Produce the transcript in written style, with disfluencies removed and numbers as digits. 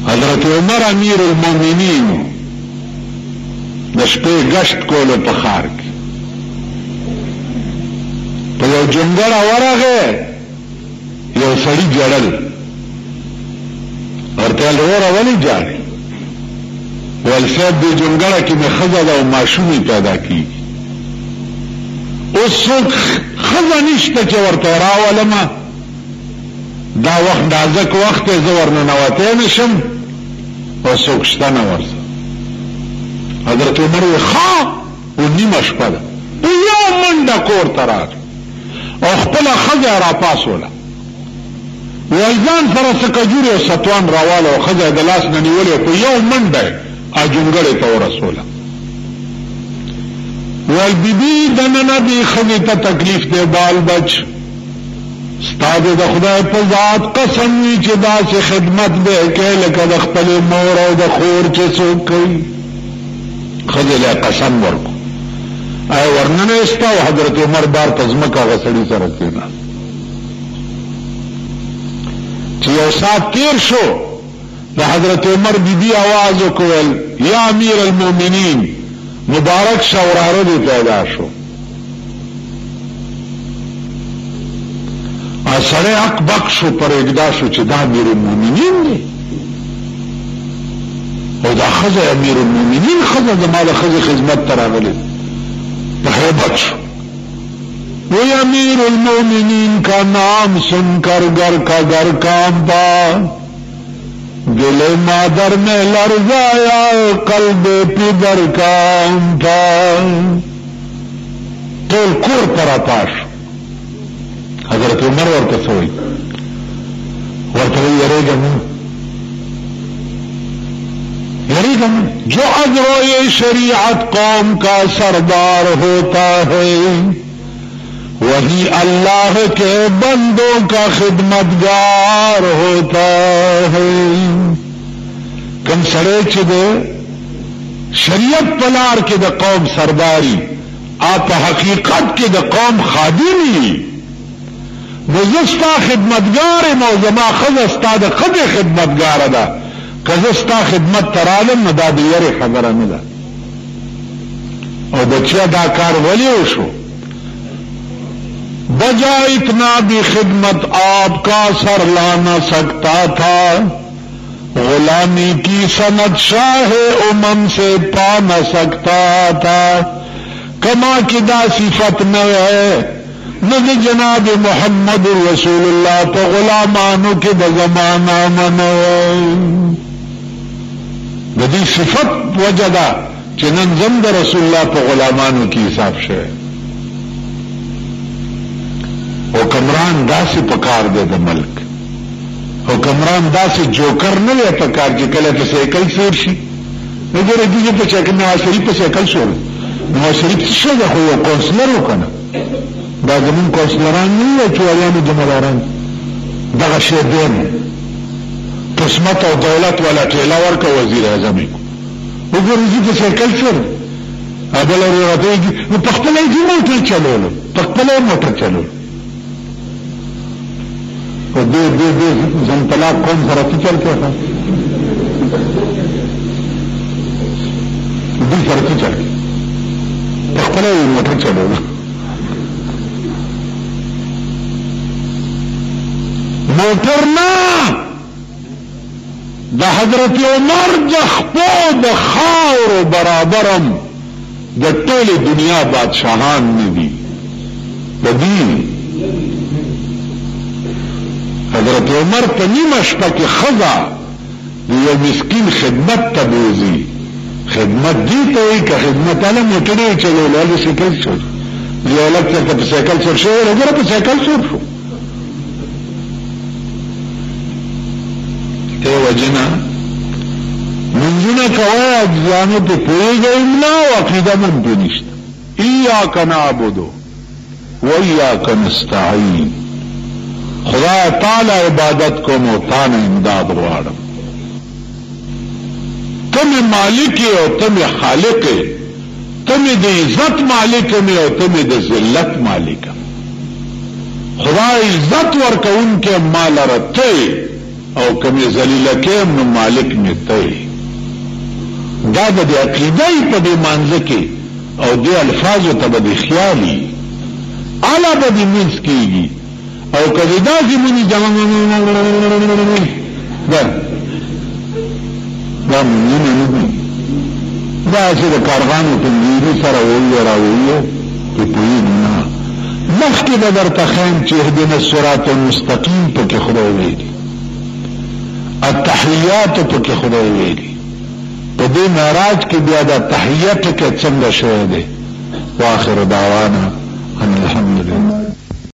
حضرت عمر امیر المؤمنین د شپې گشت کولو په ښار کې په یو جونګړه ورغه یو سړي جړل ورته وروره ولې جاړي ول صاحب دې جونګړه کې مې ښځه ده او ماشومې پیدا کېږي اوس څوک ښځه نشته چې ورته راولمه دا وخت نازک وخت دی زه ورننوتی نشم او څوک شته نه ورسره حضرت عمر وی ښه و نیمه شپه ده په یو منډه کور ته راغی او خپله ښځه یې راپاسوله وایي ځان سره څه کجورې او ستوان راواله او ښځه یې د لاس نه نیولې په یو منډه یې جونګړې ته ورسوله وایي بیبي دننه دې ښځې ته تکلیف دی بال بچ ستا د خدای په ذات قسم وي چې داسې خدمت به کوې لکه د خپلې مور او د خور چې څوک کوي ښځې له قسم ورکو ای ورننه ایسته او حضرت عمر بار په ځمکه هغه سړي سره کېناست چې یو ساعت تیر شو د حضرت عمر بیبي آواز وکول یا امیر المؤمنین مبارک شه وراره دې پیدا شو سړی حق بک شو پر اقدا شو چې دا امیر المؤمنین دی او دا ښځه امیر المؤمنین ښځه زما د ښځې خدمت ته راغلې په هیبت شو وی امیر المؤمنین کا نام سن کر گر کا گر کام پا دل مادر میں لرزایا قلب پدر کام پا ټول کور پر پاش حضرت عمر ورته سوئی ورته یریگم جو اجروئے شریعت قوم کا سردار ہوتا ہے وہی اللہ کے بندوں کا خدمتگار ہوتا ہے کم سڑے چې د شریعت پلار کې د قوم سرداری آپ حقیقت کې د قوم خادمی نزستا خدمتگار مو زما ښځه ستا د ښځې خدمتگار ده که زه ستا خدمت ته رالم نو دا د یرې خبره نه ده او بچیا دا کار ولې وشو بجا اتنا بھی خدمت آپ کا سر لا نہ سکتا تھا غلامی کی سند شاہ امم سے پا نہ سکتا تھا کما کی دا صفت نہ ہے نہ جناب محمد رسول اللہ تو غلامانو کی دا زمانہ منو دی صفت وجدا چنن زند رسول اللہ تو غلامانو کی حساب شے حکمران داسې پکار دی د ملک حکمران داسې جوکر نه دی پکار چې کله په سایکل سیر شي نو ګوره دې په چا کې نواز شریف په سایکل شو نواز شریف څه ده خو یو کونسلر وکنه دا زمون کونسلران نه وي چې ولیانو جمهوران دغه شی دی قسمت او دولت ولا ټیلا ورکه وزیر اعظم وګوره دې په سایکل سیر ابل ورته نو په خپل یې موټر چلولو په خپل موټر چلولو تو دے زنطلاق کون سره چل کے تھا دی سره چل کے خپل موټر چلو موټر نه د حضرت عمر د خپو د خاور برابرم د ټول دنیا بادشاہان نه دي د دین حضرت عمر په نیمه شپه کې ښځه د یو مسکین خدمت ته بوځي خدمت دې ته وایي که خدمت هله موټر یې چلولو هلې سایکل شو یو لږ چېرته په سایکل سور شوی وګوره په سایکل سور شو دې وجې نه منځونه کوئ اجزیانو پې پوهېږئ نه او عقیده من پې نشته ایاک نعبدو و ایاک نستعین خدا تعالی عبادت کو موتان امداد غواړم تم مالک او تم خالق تم د عزت مالک می او تم د ذلت مالک خدا عزت ورکون کې مال رته او کمی ذلیل کیم نو مالک می تی دا با دی عقیدهی پا دی منزکی او دی الفاظو تا با دی خیالی علا با دی منز کیگی او کدی دا زی منی دا منی نبی دا اسی دا کارغانو تنگیری سر اوئی راوئی پی پوئی نا مخی دا در تخیم چه اهدنا الصراط المستقیم پا که خدا ویلی التحیات پا که خدا ویلی پا دی معراج کی بیا دا تحییت که چند شده واخر دعوانا